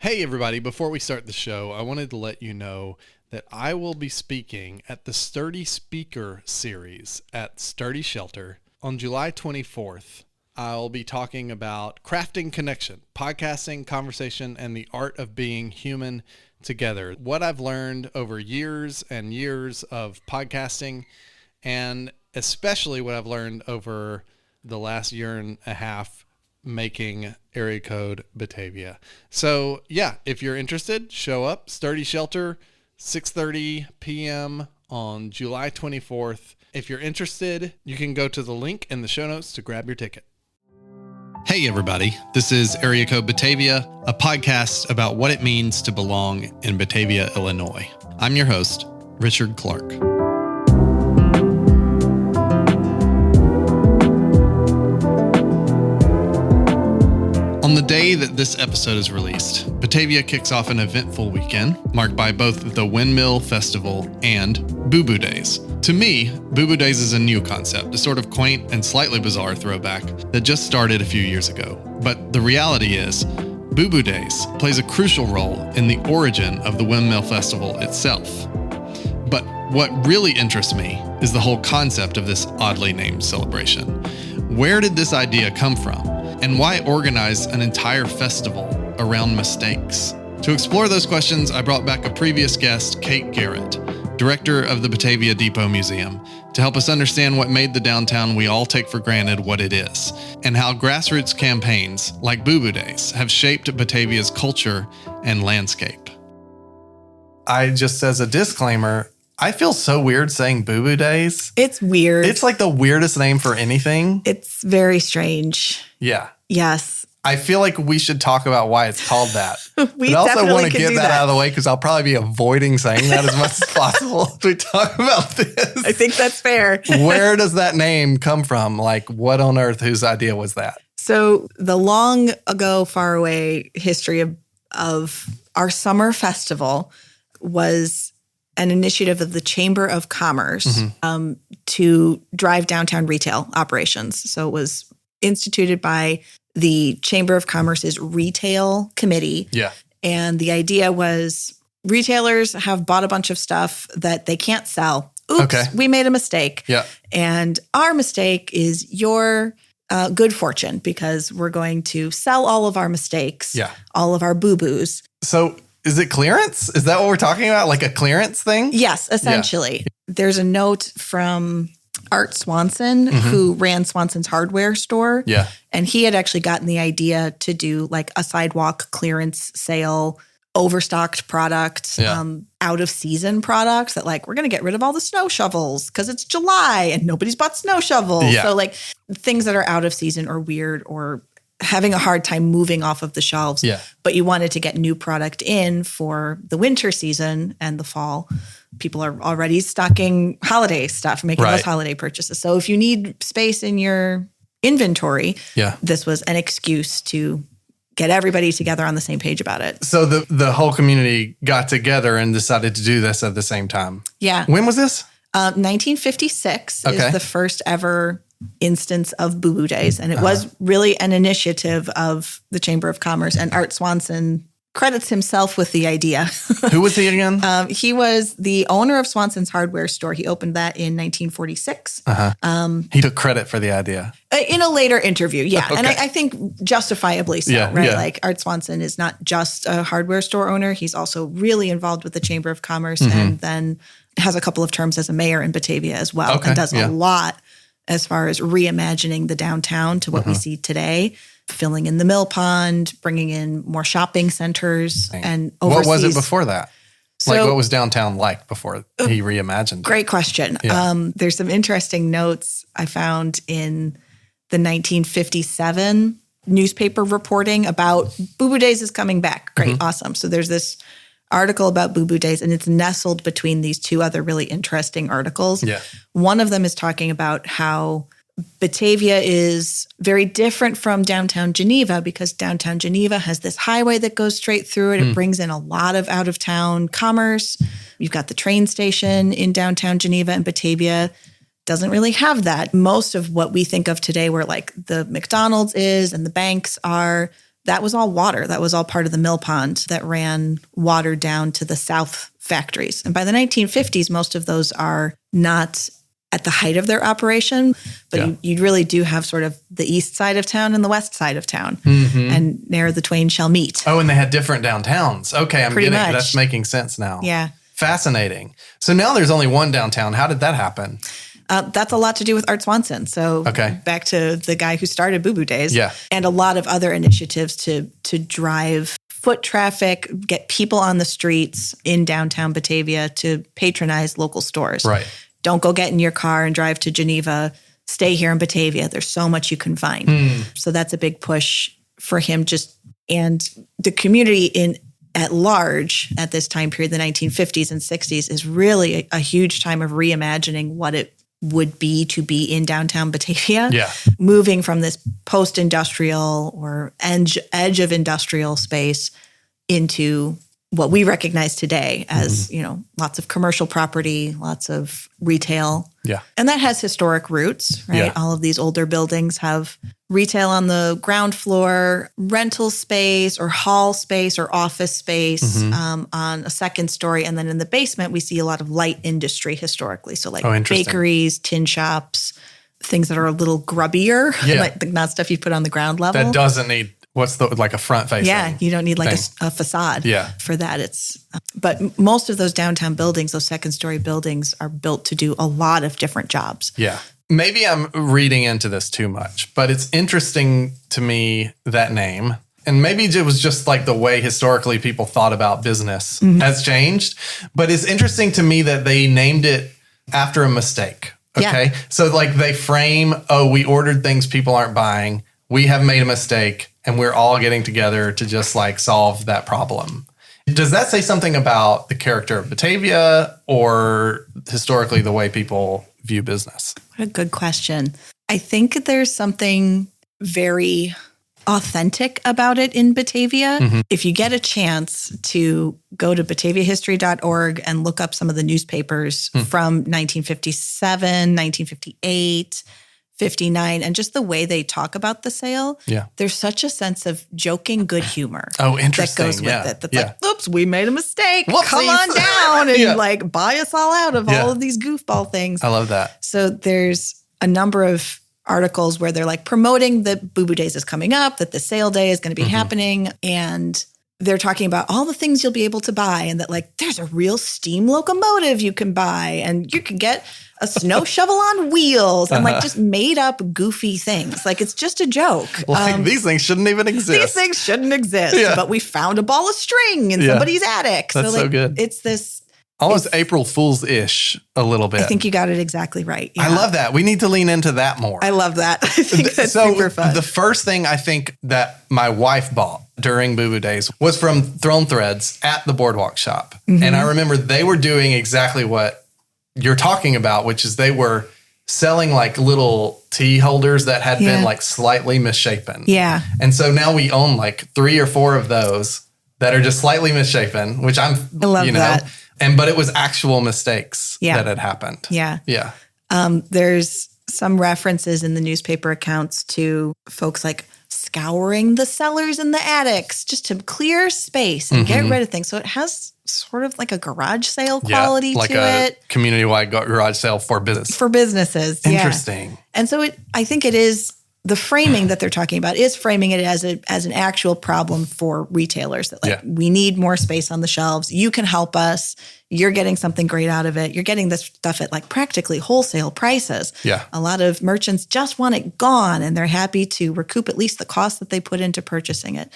Hey everybody, before we start the show, I wanted to let you know that I will be speaking at the Sturdy Speaker Series at Sturdy Shelter on July 24th. I'll be talking about crafting connection, podcasting, conversation, and the art of being human together. What I've learned over years and years of podcasting, and especially what I've learned over the last year and a half making area code Batavia. So yeah, if you're interested, show up. Sturdy Shelter, 6:30 p.m. on July 24th. If you're interested, you can go to the link in the show notes to grab your ticket. Hey everybody, this is Area Code Batavia, a podcast about what it means to belong in Batavia, Illinois. I'm your host, Richard Clark. On the day that this episode is released, Batavia kicks off an eventful weekend marked by both the Windmill Festival and Boo Boo Days. To me, Boo Boo Days is a new concept, a sort of quaint and slightly bizarre throwback that just started a few years ago. But the reality is, Boo Boo Days plays a crucial role in the origin of the Windmill Festival itself. But what really interests me is the whole concept of this oddly named celebration. Where did this idea come from? And why organize an entire festival around mistakes? To explore those questions, I brought back a previous guest, Kate Garrett, director of the Batavia Depot Museum, to help us understand what made the downtown we all take for granted what it is, and how grassroots campaigns like Boo Boo Days have shaped Batavia's culture and landscape. I just, as a disclaimer, I feel so weird saying Boo Boo Days. It's weird. It's like the weirdest name for anything. It's very strange. Yeah. Yes. I feel like we should talk about why it's called that. We but I also definitely want to could get do that out of the way because I'll probably be avoiding saying that as much as possible as we talk about this. I think that's fair. Where does that name come from? Like, what on earth, whose idea was that? So the long ago, far away history of our summer festival was an initiative of the Chamber of Commerce to drive downtown retail operations. So it was instituted by the Chamber of Commerce's retail committee. Yeah. And the idea was retailers have bought a bunch of stuff that they can't sell. Oops, we made a mistake. Yeah. And our mistake is your good fortune because we're going to sell all of our mistakes, all of our boo-boos. So is it clearance? Is that what we're talking about? Like a clearance thing? Yes, essentially. Yeah. There's a note from Art Swanson, who ran Swanson's hardware store. Yeah. And he had actually gotten the idea to do like a sidewalk clearance sale, overstocked product, out of season products that like, we're going to get rid of all the snow shovels because it's July and nobody's bought snow shovels. Yeah. So like things that are out of season or weird or having a hard time moving off of the shelves. Yeah. But you wanted to get new product in for the winter season and the fall. People are already stocking holiday stuff, making those holiday purchases. So if you need space in your inventory, this was an excuse to get everybody together on the same page about it. So the whole community got together and decided to do this at the same time. Yeah. When was this? 1956 is the first ever instance of Boo Boo Days. And it was really an initiative of the Chamber of Commerce, and Art Swanson credits himself with the idea. Who was he again? He was the owner of Swanson's hardware store. He opened that in 1946. He took credit for the idea. In a later interview, And I think justifiably so, right? Yeah. Like Art Swanson is not just a hardware store owner. He's also really involved with the Chamber of Commerce and then has a couple of terms as a mayor in Batavia as well and does a lot as far as reimagining the downtown to what we see today, filling in the mill pond, bringing in more shopping centers and overseas. What was it before that? So, like what was downtown like before he reimagined it? Great question. Yeah. There's some interesting notes I found in the 1957 newspaper reporting about Boo Boo Days is coming back. Great, awesome. So there's this article about Boo Boo Days, and it's nestled between these two other really interesting articles. Yeah. One of them is talking about how Batavia is very different from downtown Geneva because downtown Geneva has this highway that goes straight through it. It brings in a lot of out-of-town commerce. You've got the train station in downtown Geneva, and Batavia doesn't really have that. Most of what we think of today where like the McDonald's is and the banks are, that was all water. That was all part of the mill pond that ran water down to the south factories. And by the 1950s, most of those are not at the height of their operation, but you really do have sort of the east side of town and the west side of town. And there the twain shall meet. Oh, and they had different downtowns. Okay, I'm getting it. That's making sense now. Yeah. Fascinating. So now there's only one downtown. How did that happen? That's a lot to do with Art Swanson. So back to the guy who started Boo Boo Days. Yeah. And a lot of other initiatives to drive foot traffic, get people on the streets in downtown Batavia to patronize local stores. Right. Don't go get in your car and drive to Geneva. Stay here in Batavia. There's so much you can find. So that's a big push for him. And the community at large at this time period, the 1950s and 60s, is really a huge time of reimagining what it would be to be in downtown Batavia. Yeah. Moving from this post-industrial or edge of industrial space into what we recognize today as, lots of commercial property, lots of retail. Yeah. And that has historic roots, right? Yeah. All of these older buildings have retail on the ground floor, rental space or hall space or office space on a second story. And then in the basement, we see a lot of light industry historically. So like bakeries, tin shops, things that are a little grubbier, like not stuff you put on the ground level. That doesn't need... like a front facing? Yeah, you don't need like a facade for that. But most of those downtown buildings, those second story buildings, are built to do a lot of different jobs. Yeah. Maybe I'm reading into this too much, but it's interesting to me, that name. And maybe it was just like the way historically people thought about business has changed. But it's interesting to me that they named it after a mistake. Okay. Yeah. So like they frame, we ordered things people aren't buying. We have made a mistake. And we're all getting together to just like solve that problem. Does that say something about the character of Batavia or historically the way people view business? What a good question. I think there's something very authentic about it in Batavia. If you get a chance to go to bataviahistory.org and look up some of the newspapers from 1957, 1958, 59, and just the way they talk about the sale, there's such a sense of joking good humor. Oh, interesting. That goes with it. That's like, oops, we made a mistake. Whoopsies. Come on down and like buy us all out of all of these goofball things. I love that. So there's a number of articles where they're like promoting that Boo Boo Days is coming up, that the sale day is going to be happening, and they're talking about all the things you'll be able to buy, and that like there's a real steam locomotive you can buy, and you can get a snow shovel on wheels, and like just made up goofy things. Like it's just a joke. Like these things shouldn't even exist. These things shouldn't exist, but we found a ball of string in somebody's attic. That's so good. It's this... Almost April Fool's-ish a little bit. I think you got it exactly right. Yeah. I love that. We need to lean into that more. I love that. I think that's super fun. The first thing I think that my wife bought during Boo Boo Days was from Thrown Threads at the Boardwalk shop. And I remember they were doing exactly what you're talking about, which is they were selling like little tea holders that had been like slightly misshapen. Yeah. And so now we own like 3 or 4 of those that are just slightly misshapen, which I love that. But it was actual mistakes that had happened. Yeah. Yeah. There's some references in the newspaper accounts to folks like scouring the cellars and the attics just to clear space and get rid of things. So it has sort of like a garage sale quality like to it. Community-wide garage sale for business. For businesses. Interesting. Yeah. And so I think it is, the framing that they're talking about is framing it as an actual problem for retailers that like we need more space on the shelves. You can help us. You're getting something great out of it. You're getting this stuff at like practically wholesale prices. Yeah. A lot of merchants just want it gone, and they're happy to recoup at least the cost that they put into purchasing it.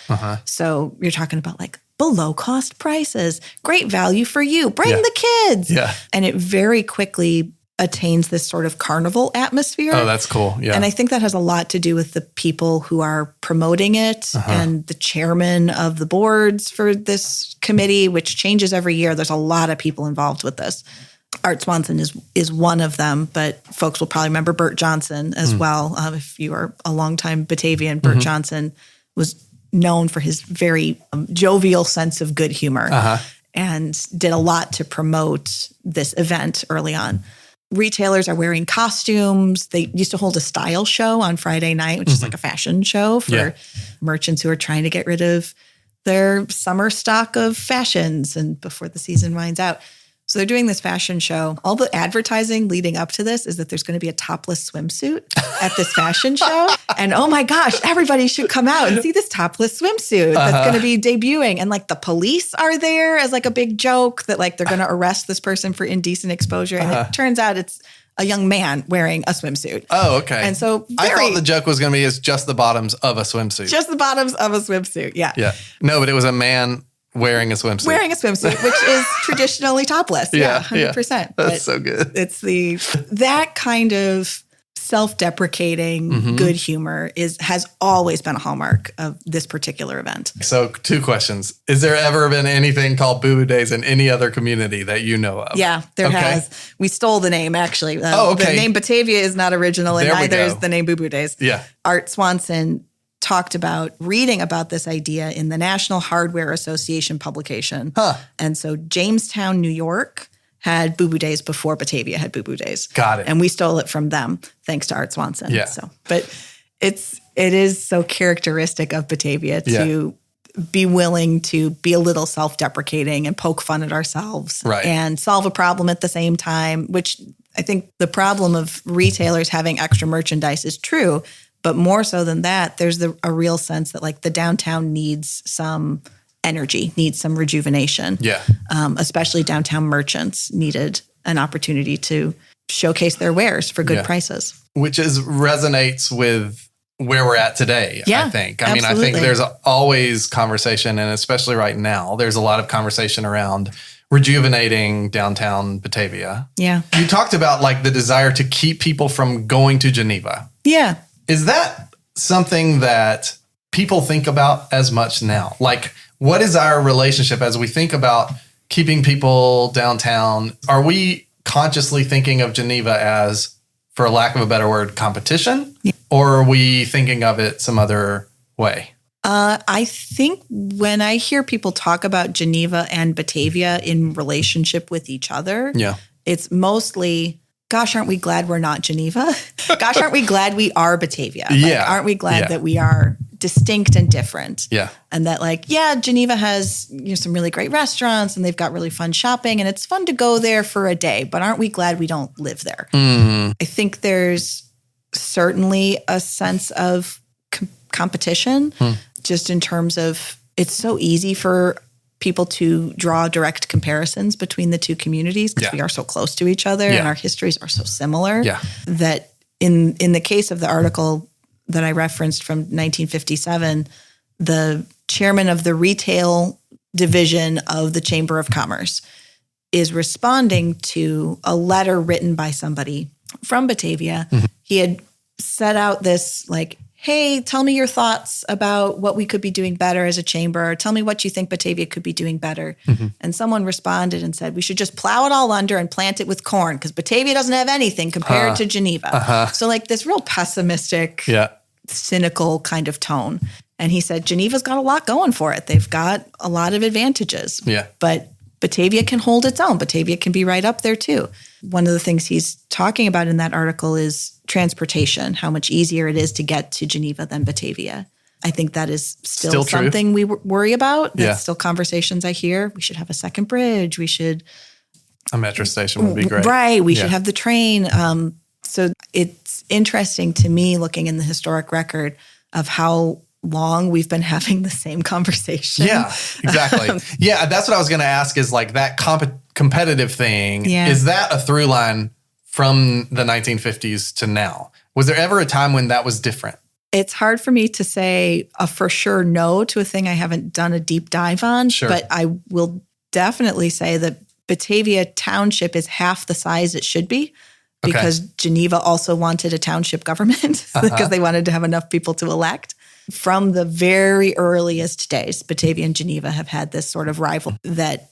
So you're talking about like below cost prices, great value for you. Bring the kids. Yeah. And it very quickly attains this sort of carnival atmosphere. Oh, that's cool. Yeah. And I think that has a lot to do with the people who are promoting it and the chairman of the boards for this committee, which changes every year. There's a lot of people involved with this. Art Swanson is one of them, but folks will probably remember Bert Johnson as well. If you are a longtime Batavian, Bert Johnson was known for his very jovial sense of good humor and did a lot to promote this event early on. retailers are wearing costumes. They used to hold a style show on Friday night, which is like a fashion show for merchants who are trying to get rid of their summer stock of fashions and before the season winds out. So they're doing this fashion show. All the advertising leading up to this is that there's going to be a topless swimsuit at this fashion show. And oh my gosh, everybody should come out and see this topless swimsuit that's going to be debuting. And like the police are there as like a big joke that like they're going to arrest this person for indecent exposure. And it turns out it's a young man wearing a swimsuit. Oh, okay. And so I thought the joke was going to be it's just the bottoms of a swimsuit. Just the bottoms of a swimsuit. Yeah. Yeah. No, but it was a man wearing a swimsuit. Wearing a swimsuit, which is traditionally topless. Yeah, 100%. That's but so good. It's that kind of self-deprecating good humor has always been a hallmark of this particular event. So 2 questions. Is there ever been anything called Boo Boo Days in any other community that you know of? Yeah, there has. We stole the name, actually. Okay. The name Batavia is not original, and neither is the name Boo Boo Days. Yeah. Art Swanson talked about reading about this idea in the National Hardware Association publication. And so Jamestown, New York had Boo Boo Days before Batavia had Boo Boo Days. Got it. And we stole it from them, thanks to Art Swanson. Yeah. So, but it is so characteristic of Batavia to be willing to be a little self-deprecating and poke fun at ourselves and solve a problem at the same time, which I think the problem of retailers having extra merchandise is true. But more so than that, there's a real sense that like the downtown needs some energy, needs some rejuvenation. Yeah. Especially downtown merchants needed an opportunity to showcase their wares for good prices. Which resonates with where we're at today, I think. I mean, I think there's always conversation, and especially right now, there's a lot of conversation around rejuvenating downtown Batavia. Yeah. You talked about like the desire to keep people from going to Geneva. Yeah. Is that something that people think about as much now? Like, what is our relationship as we think about keeping people downtown? Are we consciously thinking of Geneva as, for lack of a better word, competition? Yeah. Or are we thinking of it some other way? I think when I hear people talk about Geneva and Batavia in relationship with each other, it's mostly, gosh, aren't we glad we're not Geneva? Gosh, aren't we glad we are Batavia? Like, aren't we glad that we are distinct and different? Yeah. And that like, Geneva has some really great restaurants and they've got really fun shopping and it's fun to go there for a day, but aren't we glad we don't live there? I think there's certainly a sense of competition just in terms of it's so easy for people to draw direct comparisons between the two communities because we are so close to each other and our histories are so similar that in the case of the article that I referenced from 1957, the chairman of the retail division of the Chamber of Commerce is responding to a letter written by somebody from Batavia. He had set out this like, hey, tell me your thoughts about what we could be doing better as a chamber. Tell me what you think Batavia could be doing better. And someone responded and said, we should just plow it all under and plant it with corn because Batavia doesn't have anything compared to Geneva. So like this real pessimistic, cynical kind of tone. And he said, Geneva's got a lot going for it. They've got a lot of advantages. But Batavia can hold its own. Batavia can be right up there too. One of the things he's talking about in that article is transportation, how much easier it is to get to Geneva than Batavia. I think that is still something we worry about. That's still conversations I hear. We should have a second bridge. We should... A metro station would be great. Right. We should have the train. So it's interesting to me looking in the historic record of how long we've been having the same conversation. Yeah, exactly. That's what I was going to ask is like that competitive thing. Is that a through line from the 1950s to now? Was there ever a time when that was different? It's hard for me to say a for sure no to a thing I haven't done a deep dive on, but I will definitely say that Batavia Township is half the size it should be because Geneva also wanted a township government because they wanted to have enough people to elect. From the very earliest days, Batavia and Geneva have had this sort of rival that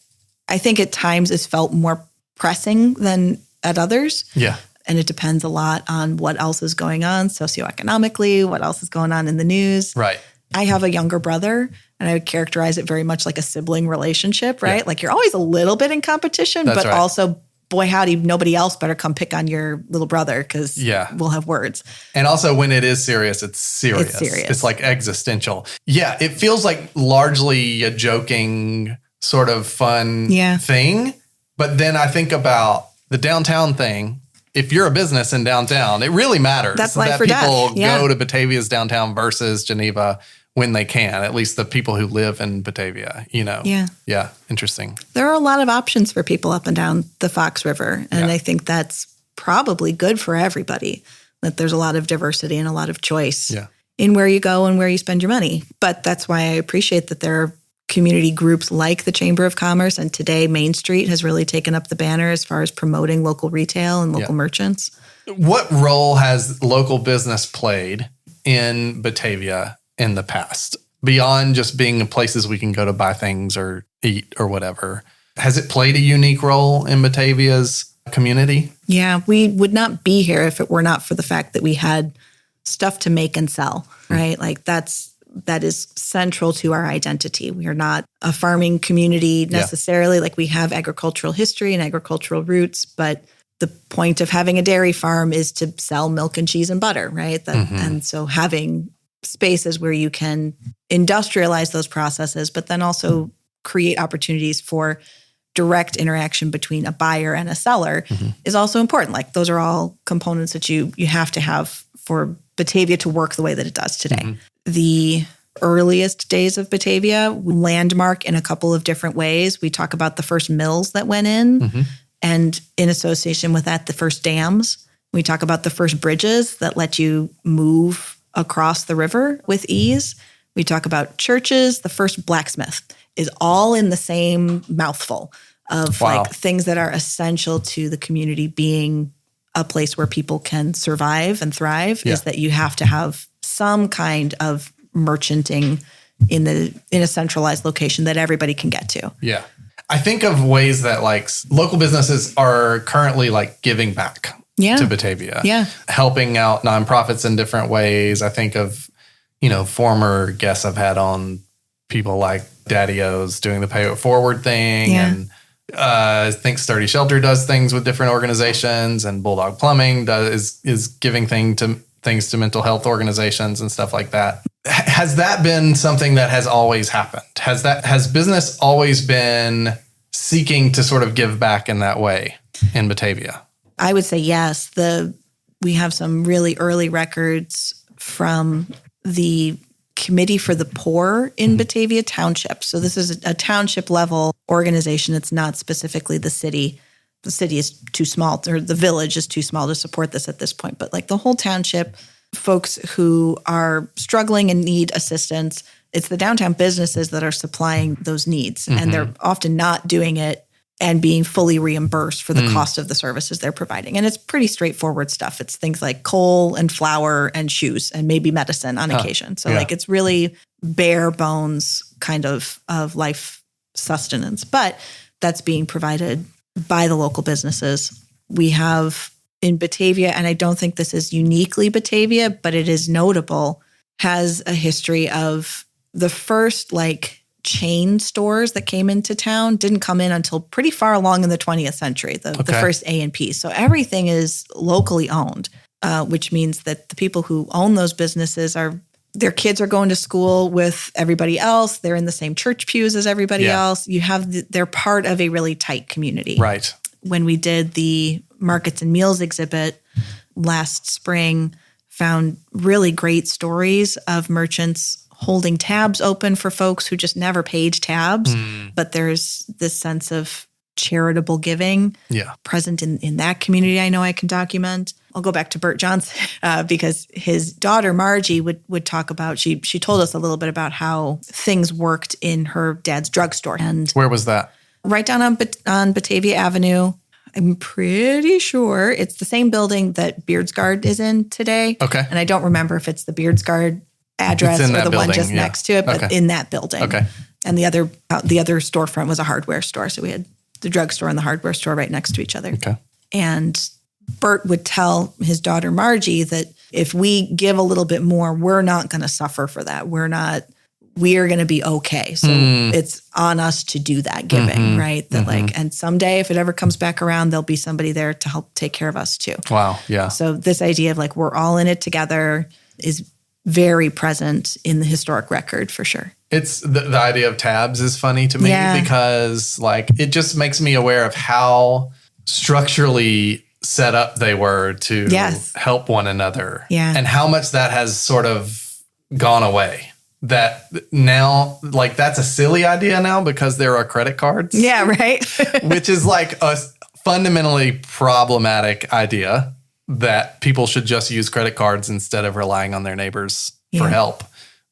I think at times is felt more pressing than at others. And it depends a lot on what else is going on socioeconomically, what else is going on in the news. I have a younger brother, and I would characterize it very much like a sibling relationship, right? Like you're always a little bit in competition, but also boy, howdy, nobody else better come pick on your little brother because we'll have words. And also when it is serious, it's serious. It's serious. It's like existential. Yeah, it feels like largely a joking sort of fun thing. But then I think about the downtown thing. If you're a business in downtown, it really matters That's life that or people death. Yeah. go to Batavia's downtown versus Geneva when they can, at least the people who live in Batavia, you know. Yeah, interesting. There are a lot of options for people up and down the Fox River, and I think that's probably good for everybody, that there's a lot of diversity and a lot of choice in where you go and where you spend your money. But that's why I appreciate that there are community groups like the Chamber of Commerce, and today Main Street has really taken up the banner as far as promoting local retail and local merchants. What role has local business played in Batavia in the past, beyond just being places we can go to buy things or eat or whatever? Has it played a unique role in Batavia's community? Yeah, we would not be here if it were not for the fact that we had stuff to make and sell, right? Like that is central to our identity. We are not a farming community necessarily. Like we have agricultural history and agricultural roots, but the point of having a dairy farm is to sell milk and cheese and butter, right? And so having spaces where you can industrialize those processes, but then also create opportunities for direct interaction between a buyer and a seller is also important. Like those are all components that you have to have for Batavia to work the way that it does today. The earliest days of Batavia landmark in a couple of different ways. We talk about the first mills that went in, and in association with that, the first dams. We talk about the first bridges that let you move across the river with ease. We talk about churches. The first blacksmith is all in the same mouthful of like things that are essential to the community being a place where people can survive and thrive, is that you have to have some kind of merchanting in a centralized location that everybody can get to. Yeah. I think of ways that like local businesses are currently like giving back to Batavia. Yeah. Helping out nonprofits in different ways. I think of, former guests I've had on, people like Daddy-O's doing the Pay It Forward thing. And I think Sturdy Shelter does things with different organizations, and Bulldog Plumbing is giving things to mental health organizations and stuff like that. Has that been something that has always happened? Has business always been seeking to sort of give back in that way in Batavia? I would say yes. We have some really early records from the Committee for the Poor in Batavia Township. So this is a township level organization. It's not specifically the city. The city is too small, or the village is too small to support this at this point. But like the whole township, folks who are struggling and need assistance, it's the downtown businesses that are supplying those needs. And they're often not doing it and being fully reimbursed for the cost of the services they're providing. And it's pretty straightforward stuff. It's things like coal and flour and shoes and maybe medicine on occasion. So like it's really bare bones kind of life sustenance. But that's being provided by the local businesses. We have in Batavia, and I don't think this is uniquely Batavia, but it is notable, has a history of the first like chain stores that came into town didn't come in until pretty far along in the 20th century, the first A&P. So everything is locally owned, which means that the people who own those businesses their kids are going to school with everybody else. They're in the same church pews as everybody else. They're part of a really tight community. Right. When we did the Markets and Meals exhibit last spring, found really great stories of merchants holding tabs open for folks who just never paid tabs. But there's this sense of charitable giving present in that community. I know I can document. I'll go back to Bert Johnson because his daughter Margie would talk about, she told us a little bit about how things worked in her dad's drugstore. And where was that? Right down on Batavia Avenue. I'm pretty sure it's the same building that Beardsguard is in today. Okay. And I don't remember if it's the Beardsguard address or the building, one just next to it, but in that building. Okay. And the other storefront was a hardware store. So we had the drugstore and the hardware store right next to each other. Okay. And Bert would tell his daughter Margie that if we give a little bit more, we're not going to suffer for that. we are going to be okay. So it's on us to do that giving, right? That and someday if it ever comes back around, there'll be somebody there to help take care of us too. Wow. Yeah. So this idea of we're all in it together is very present in the historic record for sure. It's the idea of tabs is funny to me because it just makes me aware of how structurally set up they were to help one another and how much that has sort of gone away. That now, that's a silly idea now because there are credit cards. Yeah, right. Which is a fundamentally problematic idea that people should just use credit cards instead of relying on their neighbors for help.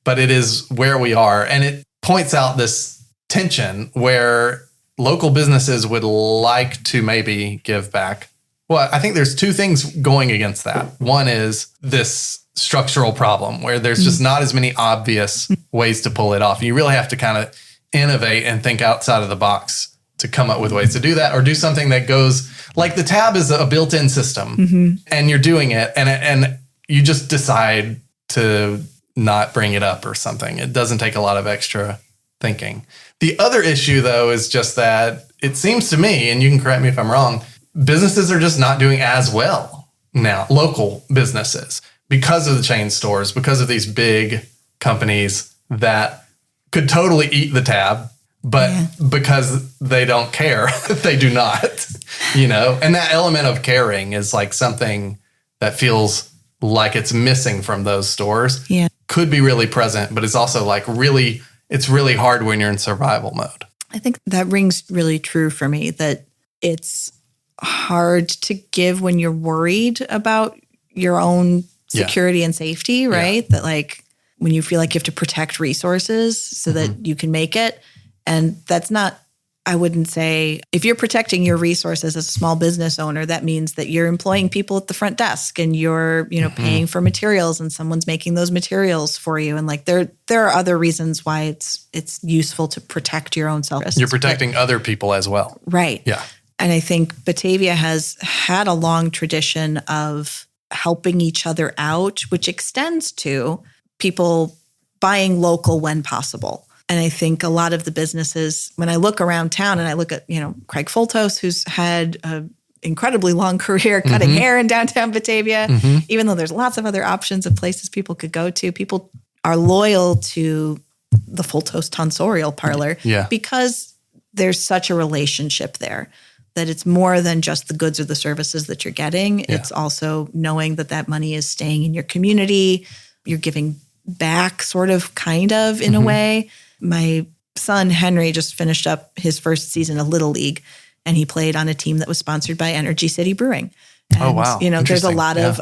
But it is where we are. And it points out this tension where local businesses would like to maybe give back. Well, I think there's two things going against that. One is this structural problem where there's just not as many obvious ways to pull it off. You really have to kind of innovate and think outside of the box to come up with ways to do that, or do something that goes the tab is a built-in system and you're doing it and you just decide to not bring it up or something. It doesn't take a lot of extra thinking. The other issue though is just that it seems to me, and you can correct me if I'm wrong, businesses are just not doing as well now, local businesses, because of the chain stores, because of these big companies that could totally eat the tab, but because they don't care, they do not, and that element of caring is something that feels like it's missing from those stores. Yeah. Could be really present, but it's also it's really hard when you're in survival mode. I think that rings really true for me, that it's hard to give when you're worried about your own security and safety, right? Yeah. That when you feel like you have to protect resources so that you can make it. And that's not, I wouldn't say, if you're protecting your resources as a small business owner, that means that you're employing people at the front desk and you're, paying for materials and someone's making those materials for you. And there are other reasons why it's useful to protect your own self. You're protecting other people as well. Right. Yeah. And I think Batavia has had a long tradition of helping each other out, which extends to people buying local when possible. And I think a lot of the businesses, when I look around town and I look at, Craig Fultos, who's had an incredibly long career cutting hair in downtown Batavia, even though there's lots of other options and places people could go to, people are loyal to the Fultos Tonsorial Parlor because there's such a relationship there. That it's more than just the goods or the services that you're getting. Yeah. It's also knowing that money is staying in your community. You're giving back kind of in a way. My son, Henry, just finished up his first season of Little League, and he played on a team that was sponsored by Energy City Brewing. And, oh, wow. There's a lot of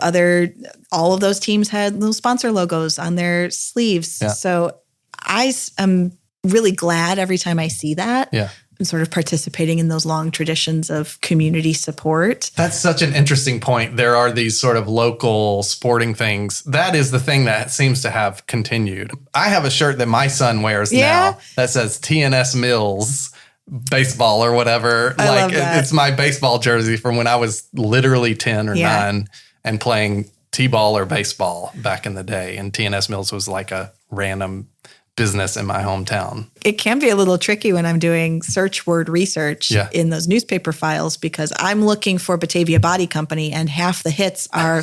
all of those teams had little sponsor logos on their sleeves. Yeah. So I am really glad every time I see that. Yeah. And sort of participating in those long traditions of community support. That's such an interesting point. There are these sort of local sporting things. That is the thing that seems to have continued. I have a shirt that my son wears now that says TNS Mills baseball or whatever. I love that. It's my baseball jersey from when I was literally 10 or 9 and playing t-ball or baseball back in the day. And TNS Mills was a random business in my hometown. It can be a little tricky when I'm doing search word research in those newspaper files because I'm looking for Batavia Body Company and half the hits are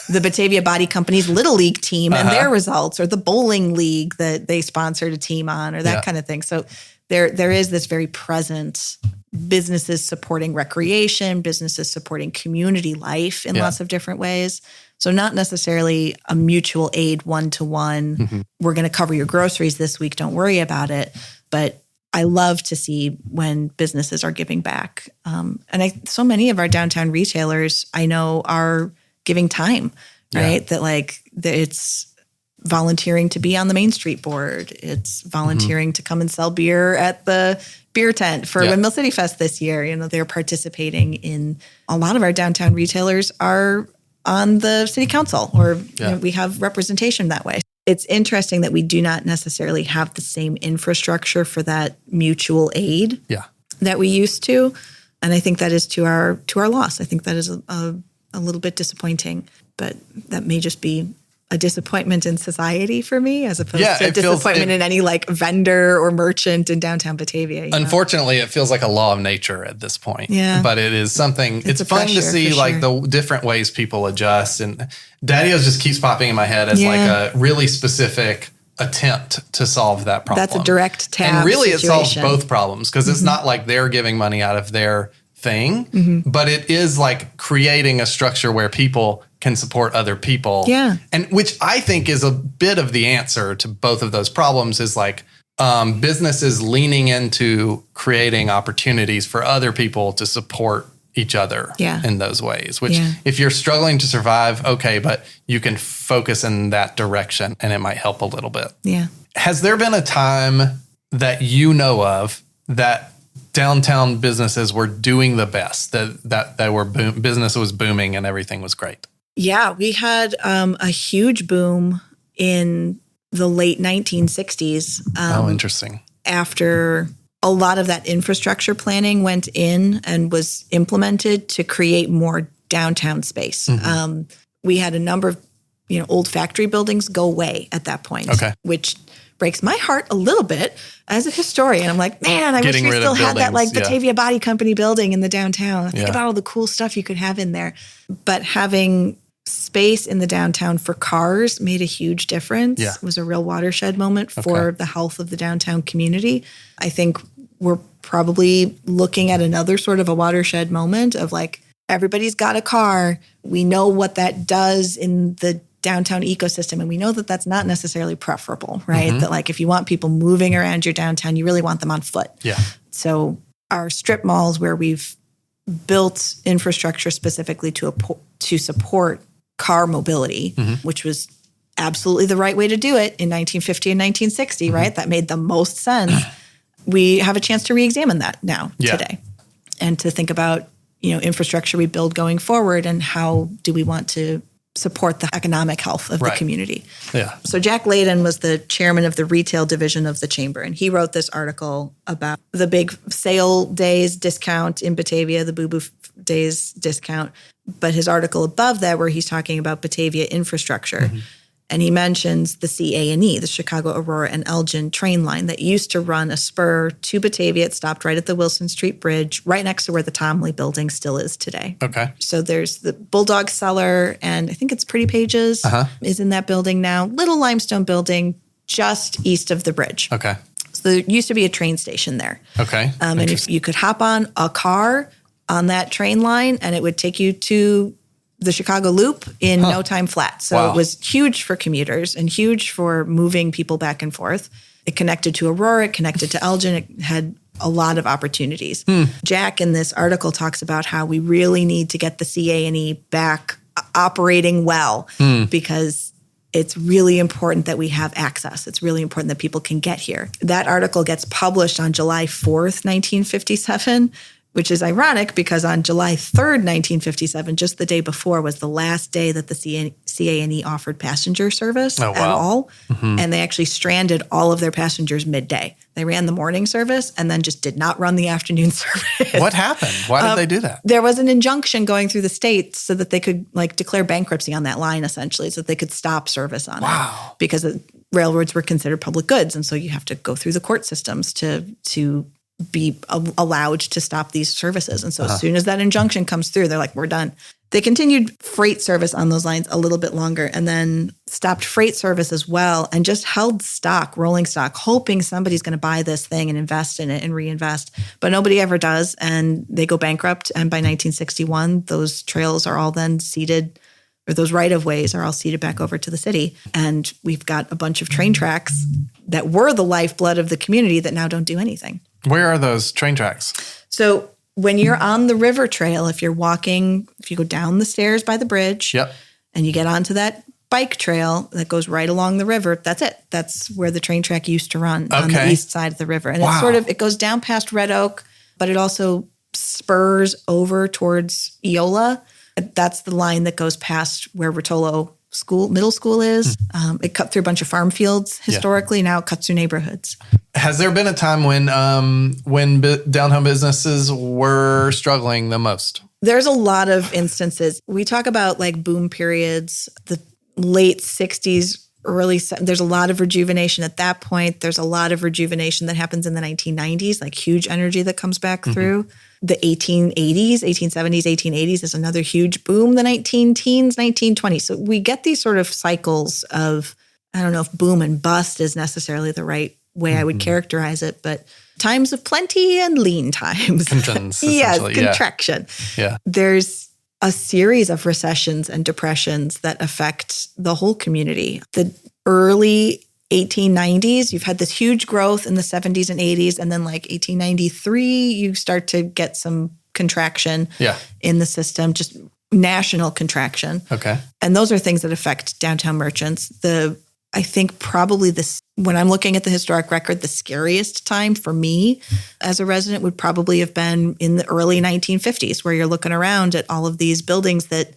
the Batavia Body Company's Little League team and their results, or the bowling league that they sponsored a team on, or that kind of thing. So there is this very present businesses supporting recreation, businesses supporting community life in lots of different ways. So not necessarily a mutual aid one-to-one. We're going to cover your groceries this week. Don't worry about it. But I love to see when businesses are giving back. And so many of our downtown retailers I know are giving time, right? That it's volunteering to be on the Main Street board. It's volunteering to come and sell beer at the beer tent for Windmill City Fest this year. They're participating in a lot of our downtown retailers are on the city council, or we have representation that way. It's interesting that we do not necessarily have the same infrastructure for that mutual aid that we used to. And I think that is to our loss. I think that is a little bit disappointing, but that may just be a disappointment in society for me as opposed to a feels disappointment in any like vendor or merchant in downtown Batavia. Unfortunately, it feels like a law of nature at this point. Yeah. But it is something, it's fun to see like the different ways people adjust. And Daddy-O's just keeps popping in my head as like a really specific attempt to solve that problem. That's a direct tab And really situation. It solves both problems because it's not like they're giving money out of their thing, but it is like creating a structure where people can support other people. Yeah. And which I think is a bit of the answer to both of those problems is like businesses leaning into creating opportunities for other people to support each other in those ways, which if you're struggling to survive, okay, but you can focus in that direction and it might help a little bit. Yeah. Has there been a time that you know of that downtown businesses were doing the best, that they were business was booming and everything was great? Yeah, we had a huge boom in the late 1960s. Interesting. After a lot of that infrastructure planning went in and was implemented to create more downtown space. We had a number of old factory buildings go away at that point, which breaks my heart a little bit as a historian. I'm like, man, I wish we still had that like Batavia Body Company building in the downtown. Think about all the cool stuff you could have in there. But having space in the downtown for cars made a huge difference. It was a real watershed moment for the health of the downtown community. I think we're probably looking at another sort of a watershed moment of like, everybody's got a car. We know what that does in the downtown ecosystem. And we know that that's not necessarily preferable, right? That like, if you want people moving around your downtown, you really want them on foot. So our strip malls where we've built infrastructure specifically to support car mobility, which was absolutely the right way to do it in 1950 and 1960, right? That made the most sense. We have a chance to re-examine that now today and to think about, infrastructure we build going forward and how do we want to support the economic health of the community. So Jack Layden was the chairman of the retail division of the chamber, and he wrote this article about the big sale days discount in Batavia, the Boo Boo Days discount. But his article above that where he's talking about Batavia infrastructure, and he mentions the CA&E, the Chicago, Aurora, and Elgin train line that used to run a spur to Batavia. It stopped right at the Wilson Street Bridge, right next to where the Tomley building still is today. So there's the Bulldog Cellar, and I think it's Pretty Pages is in that building now. Little limestone building just east of the bridge. So there used to be a train station there. And if you could hop on a car on that train line, and it would take you to the Chicago Loop in no time flat. So it was huge for commuters and huge for moving people back and forth. It connected to Aurora, it connected to Elgin. It had a lot of opportunities. Jack in this article talks about how we really need to get the CA&E back operating well because it's really important that we have access. It's really important that people can get here. That article gets published on July 4th, 1957, which is ironic because on July 3rd, 1957, just the day before, was the last day that the CA&E offered passenger service at all. And they actually stranded all of their passengers midday. They ran the morning service and then just did not run the afternoon service. What happened? Why did they do that? There was an injunction going through the state so that they could like declare bankruptcy on that line, essentially, so that they could stop service on it. Because railroads were considered public goods. And so you have to go through the court systems to be allowed to stop these services. And so as soon as that injunction comes through, they're like, we're done. They continued freight service on those lines a little bit longer and then stopped freight service as well and just held stock, rolling stock, hoping somebody's going to buy this thing and invest in it and reinvest. But nobody ever does. And they go bankrupt. And by 1961, those trails are all then ceded, or those right-of-ways are all ceded back over to the city. And we've got a bunch of train tracks that were the lifeblood of the community that now don't do anything. Where are those train tracks? So when you're on the river trail, if you go down the stairs by the bridge and you get onto that bike trail that goes right along the river, that's it. That's where the train track used to run on the east side of the river. And it goes down past Red Oak, but it also spurs over towards Eola. That's the line that goes past where Rotolo middle school is. It cut through a bunch of farm fields historically. Now it cuts through neighborhoods. Has there been a time when downtown businesses were struggling the most? There's a lot of instances. We talk about like boom periods. The late 60s, there's a lot of rejuvenation at that point. There's a lot of rejuvenation that happens in the 1990s, like huge energy that comes back through. The 1870s, 1880s is another huge boom, the 19-teens, 1920s. So we get these sort of cycles of, I don't know if boom and bust is necessarily the right way I would characterize it, but times of plenty and lean times. Yes, contraction. Yeah. There's a series of recessions and depressions that affect the whole community. The early 1890s, you've had this huge growth in the 70s and 80s, and then like 1893, you start to get some contraction in the system, just national contraction. Okay. And those are things that affect downtown merchants. I think probably when I'm looking at the historic record, the scariest time for me as a resident would probably have been in the early 1950s, where you're looking around at all of these buildings that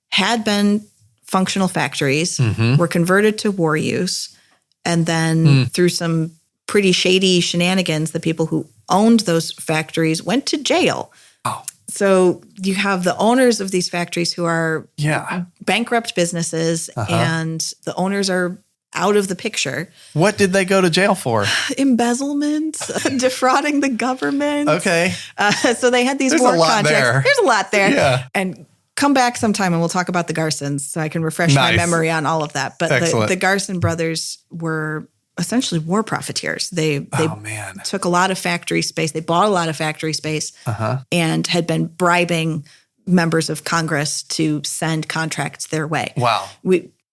had been functional factories, were converted to war use, and then through some pretty shady shenanigans, the people who owned those factories went to jail. Oh. So you have the owners of these factories who are bankrupt businesses, and the owners are out of the picture. What did they go to jail for? Embezzlement, defrauding the government. Okay. So they had these war contracts. There's a lot there. Yeah. And come back sometime and we'll talk about the Garsons so I can refresh my memory on all of that. But the Garson brothers were essentially war profiteers. They took a lot of factory space. They bought a lot of factory space and had been bribing members of Congress to send contracts their way. Wow.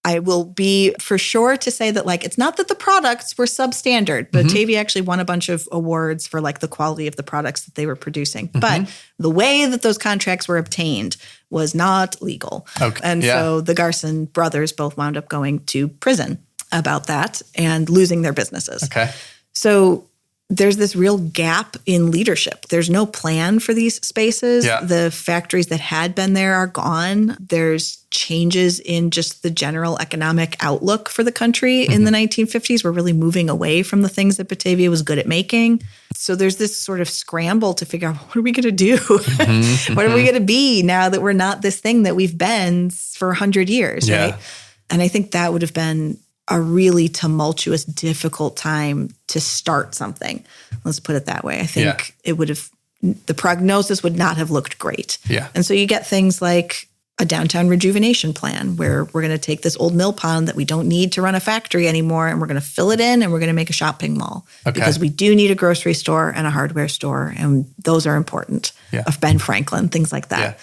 I will be for sure to say that, like, it's not that the products were substandard. Batavia actually won a bunch of awards for, like, the quality of the products that they were producing. But the way that those contracts were obtained was not legal. Okay. And so the Garson brothers both wound up going to prison about that and losing their businesses. Okay. So there's this real gap in leadership. There's no plan for these spaces. Yeah. The factories that had been there are gone. There's changes in just the general economic outlook for the country in the 1950s. We're really moving away from the things that Batavia was good at making. So there's this sort of scramble to figure out, what are we going to do? What are we going to be now that we're not this thing that we've been for 100 years, right? And I think that would have been a really tumultuous, difficult time to start something. Let's put it that way. I think the prognosis would not have looked great. Yeah. And so you get things like a downtown rejuvenation plan where we're going to take this old mill pond that we don't need to run a factory anymore, and we're going to fill it in and we're going to make a shopping mall. Okay. Because we do need a grocery store and a hardware store, and those are important. Of Ben Franklin, things like that. Yeah.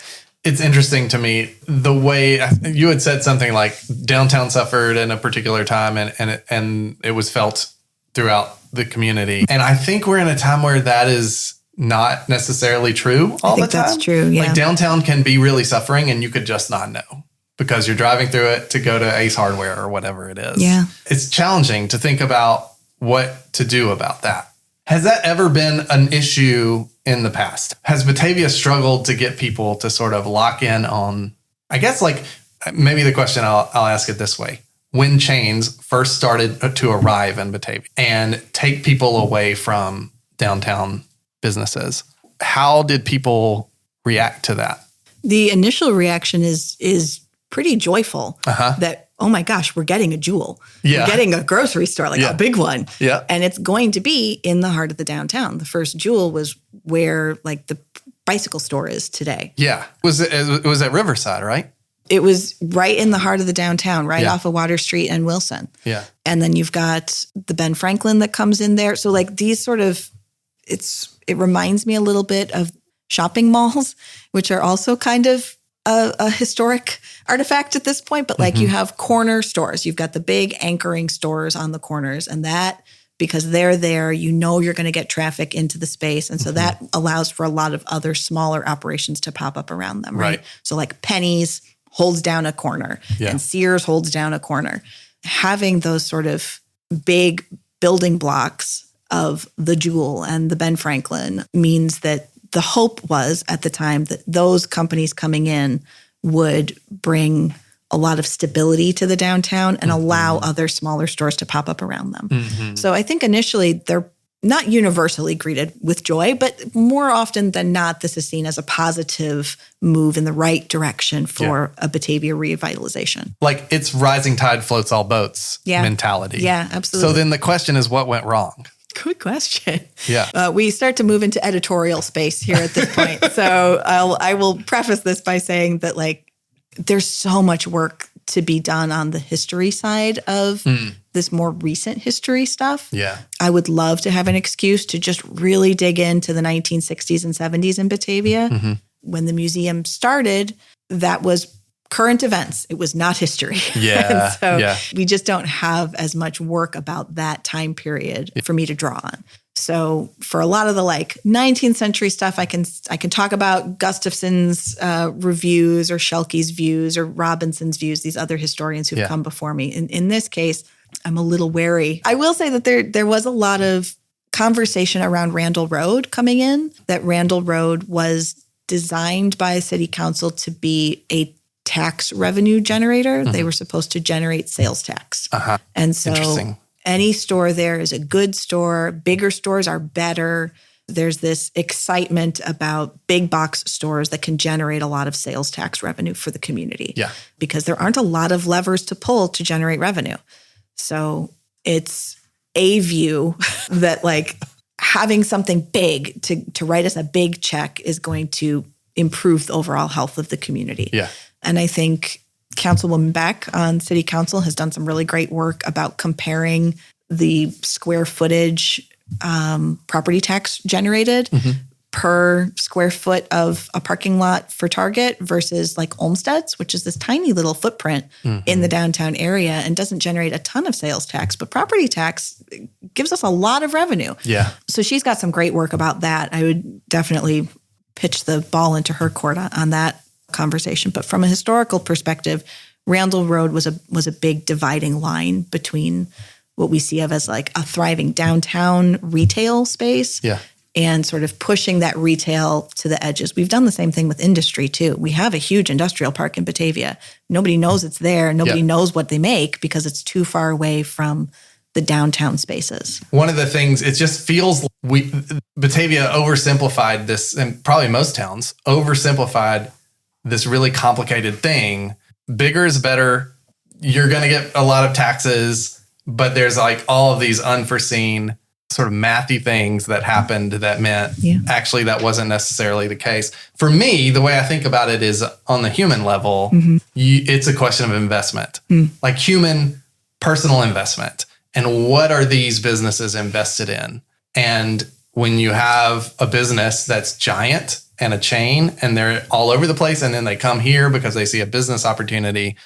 It's interesting to me the way you had said something like downtown suffered in a particular time and it was felt throughout the community. And I think we're in a time where that is not necessarily true all the time. I think that's true, yeah. Like downtown can be really suffering and you could just not know because you're driving through it to go to Ace Hardware or whatever it is. Yeah. It's challenging to think about what to do about that. Has that ever been an issue in the past? Has Batavia struggled to get people to sort of lock in on, I guess, like maybe the question I'll ask it this way. When chains first started to arrive in Batavia and take people away from downtown businesses, how did people react to that? The initial reaction is pretty joyful that, oh my gosh, we're getting a jewel. We're getting a grocery store, like a big one. Yeah. And it's going to be in the heart of the downtown. The first jewel was where like the bicycle store is today. Yeah. It was at Riverside, right? It was right in the heart of the downtown, right off of Water Street and Wilson. Yeah. And then you've got the Ben Franklin that comes in there. So like these sort of, it reminds me a little bit of shopping malls, which are also kind of a historic artifact at this point, but like you have corner stores. You've got the big anchoring stores on the corners, and that, because they're there, you know you're going to get traffic into the space. And so that allows for a lot of other smaller operations to pop up around them, right? So like Penny's holds down a corner and Sears holds down a corner. Having those sort of big building blocks of the Jewel and the Ben Franklin means that the hope was at the time that those companies coming in would bring a lot of stability to the downtown and allow other smaller stores to pop up around them. So I think initially they're not universally greeted with joy, but more often than not, this is seen as a positive move in the right direction for a Batavia revitalization. Like it's rising tide floats all boats mentality. Yeah, absolutely. So then the question is, what went wrong? Good question. Yeah. We start to move into editorial space here at this point. So I will preface this by saying that like there's so much work to be done on the history side of this more recent history stuff. Yeah. I would love to have an excuse to just really dig into the 1960s and 70s in Batavia. Mm-hmm. When the museum started, that was current events. It was not history. Yeah. So we just don't have as much work about that time period for me to draw on. So for a lot of the like 19th century stuff, I can talk about Gustafson's reviews or Schelke's views or Robinson's views, these other historians who've come before me. In this case, I'm a little wary. I will say that there was a lot of conversation around Randall Road coming in, that Randall Road was designed by City Council to be a tax revenue generator. Mm-hmm. They were supposed to generate sales tax. Uh-huh. And so any store there is a good store. Bigger stores are better. There's this excitement about big box stores that can generate a lot of sales tax revenue for the community. Yeah. Because there aren't a lot of levers to pull to generate revenue. So it's a view that like having something big to write us a big check is going to improve the overall health of the community. Yeah. And I think Councilwoman Beck on City Council has done some really great work about comparing the square footage property tax generated per square foot of a parking lot for Target versus like Olmsted's, which is this tiny little footprint in the downtown area and doesn't generate a ton of sales tax, but property tax gives us a lot of revenue. Yeah. So she's got some great work about that. I would definitely pitch the ball into her court on that conversation. But from a historical perspective, Randall Road was a big dividing line between what we see of as like a thriving downtown retail space and sort of pushing that retail to the edges. We've done the same thing with industry too. We have a huge industrial park in Batavia. Nobody knows it's there. Nobody knows what they make because it's too far away from the downtown spaces. One of the things, it just feels Batavia oversimplified this, and probably most towns oversimplified this really complicated thing. Bigger is better. You're going to get a lot of taxes, but there's like all of these unforeseen sort of mathy things that happened that meant actually that wasn't necessarily the case. For me, the way I think about it is on the human level, it's a question of investment, like human personal investment. And what are these businesses invested in? And when you have a business that's giant and a chain and they're all over the place and then they come here because they see a business opportunity,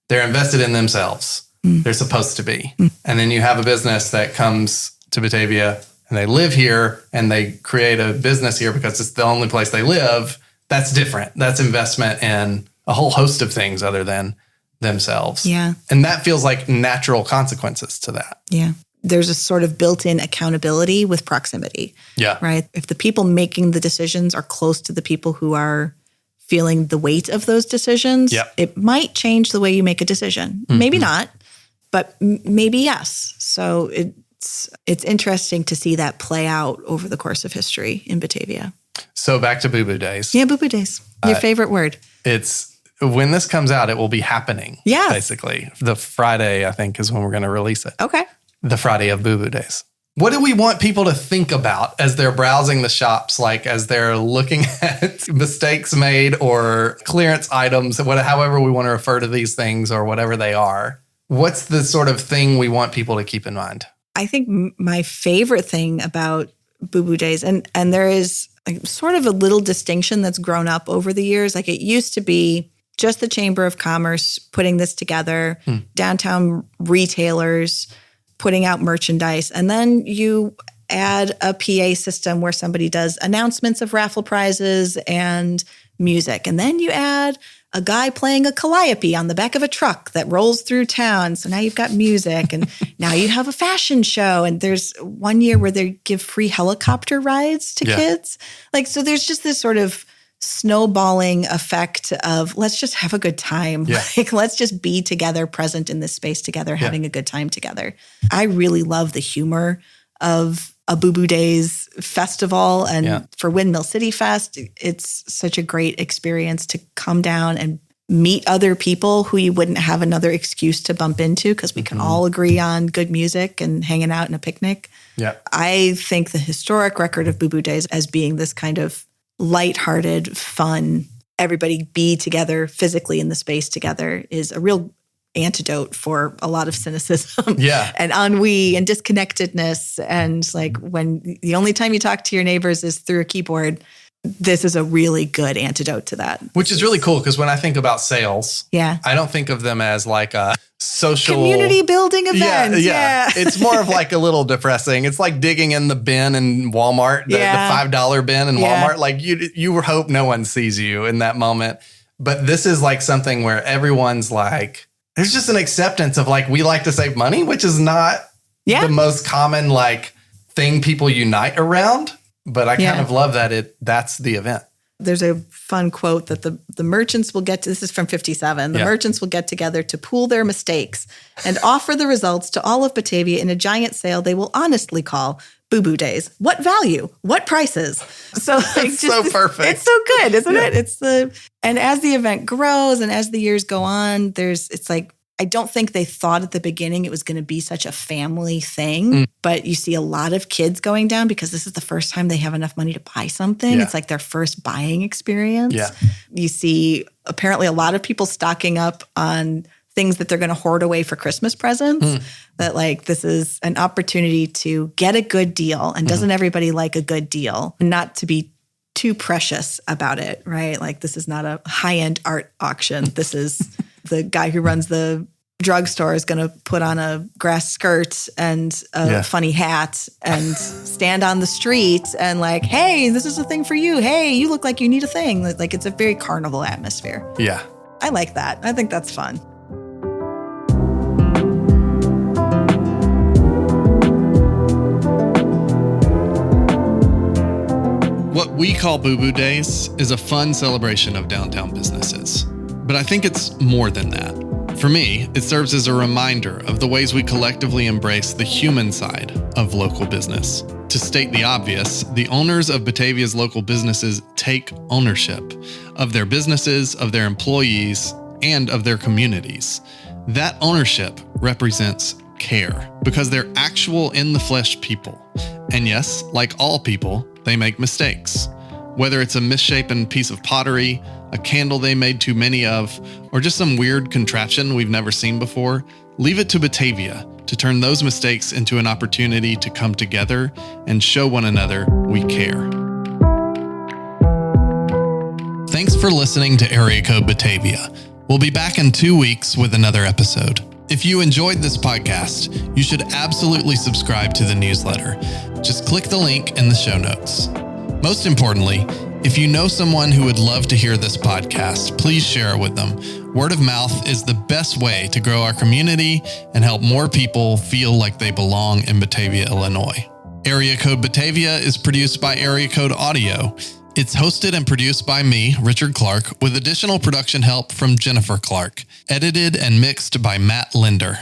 they're invested in themselves. They're supposed to be. And then you have a business that comes to Batavia and they live here and they create a business here because it's the only place they live. That's different. That's investment in a whole host of things other than themselves. Yeah. And that feels like natural consequences to that. Yeah. There's a sort of built-in accountability with proximity. Yeah. Right? If the people making the decisions are close to the people who are feeling the weight of those decisions, it might change the way you make a decision. Maybe not, but maybe yes. So it's interesting to see that play out over the course of history in Batavia. So back to Boo Boo Days. Yeah, Boo Boo Days. Your favorite word. It's when this comes out, it will be happening. Yeah. Basically. The Friday, I think, is when we're going to release it. Okay. The Friday of Boo Boo Days. What do we want people to think about as they're browsing the shops, like as they're looking at mistakes made or clearance items, however we want to refer to these things or whatever they are? What's the sort of thing we want people to keep in mind? I think my favorite thing about Boo Boo Days, and there is like sort of a little distinction that's grown up over the years. Like it used to be just the Chamber of Commerce putting this together, downtown retailers putting out merchandise, and then you add a PA system where somebody does announcements of raffle prizes and music. And then you add a guy playing a calliope on the back of a truck that rolls through town. So now you've got music, and now you have a fashion show. And there's one year where they give free helicopter rides to kids. Like, so there's just this sort of snowballing effect of let's just have a good time. Yeah. Like, let's just be together, present in this space together, having a good time together. I really love the humor of a Boo Boo Days festival. And for Windmill City Fest, it's such a great experience to come down and meet other people who you wouldn't have another excuse to bump into because we can all agree on good music and hanging out and a picnic. Yeah. I think the historic record of Boo Boo Days as being this kind of lighthearted, fun, everybody be together physically in the space together is a real antidote for a lot of cynicism and ennui and disconnectedness. And like when the only time you talk to your neighbors is through a keyboard, this is a really good antidote to that. Which is really cool because when I think about sales, I don't think of them as like a social community building event. Yeah. It's more of like a little depressing. It's like digging in the bin in Walmart, the $5 bin in Walmart. Like you hope no one sees you in that moment. But this is like something where everyone's like, there's just an acceptance of like, we like to save money, which is not the most common like thing people unite around. But I kind of love that that's the event. There's a fun quote that the merchants will get to, this is from 57, the merchants will get together to pool their mistakes and offer the results to all of Batavia in a giant sale they will honestly call Boo Boo Days. What value? What prices? So like it's so perfect. It's so good, isn't it? And as the event grows and as the years go on, it's like, I don't think they thought at the beginning it was going to be such a family thing, but you see a lot of kids going down because this is the first time they have enough money to buy something. It's like their first buying experience. You see apparently a lot of people stocking up on things that they're going to hoard away for Christmas presents, that like this is an opportunity to get a good deal. And doesn't everybody like a good deal? Not to be too precious about it, right? Like this is not a high-end art auction. This is the guy who runs the drugstore is going to put on a grass skirt and a funny hat and stand on the street and like, hey, this is a thing for you. Hey, you look like you need a thing. Like it's a very carnival atmosphere. Yeah. I like that. I think that's fun. What we call Boo Boo Days is a fun celebration of downtown businesses. But I think it's more than that. For me, it serves as a reminder of the ways we collectively embrace the human side of local business. To state the obvious, the owners of Batavia's local businesses take ownership of their businesses, of their employees, and of their communities. That ownership represents care because they're actual in-the-flesh people. And yes, like all people, they make mistakes. Whether it's a misshapen piece of pottery, a candle they made too many of, or just some weird contraption we've never seen before, leave it to Batavia to turn those mistakes into an opportunity to come together and show one another we care. Thanks for listening to Area Code Batavia. We'll be back in 2 weeks with another episode. If you enjoyed this podcast, you should absolutely subscribe to the newsletter. Just click the link in the show notes. Most importantly, if you know someone who would love to hear this podcast, please share it with them. Word of mouth is the best way to grow our community and help more people feel like they belong in Batavia, Illinois. Area Code Batavia is produced by Area Code Audio. It's hosted and produced by me, Richard Clark, with additional production help from Jennifer Clark. Edited and mixed by Matt Linder.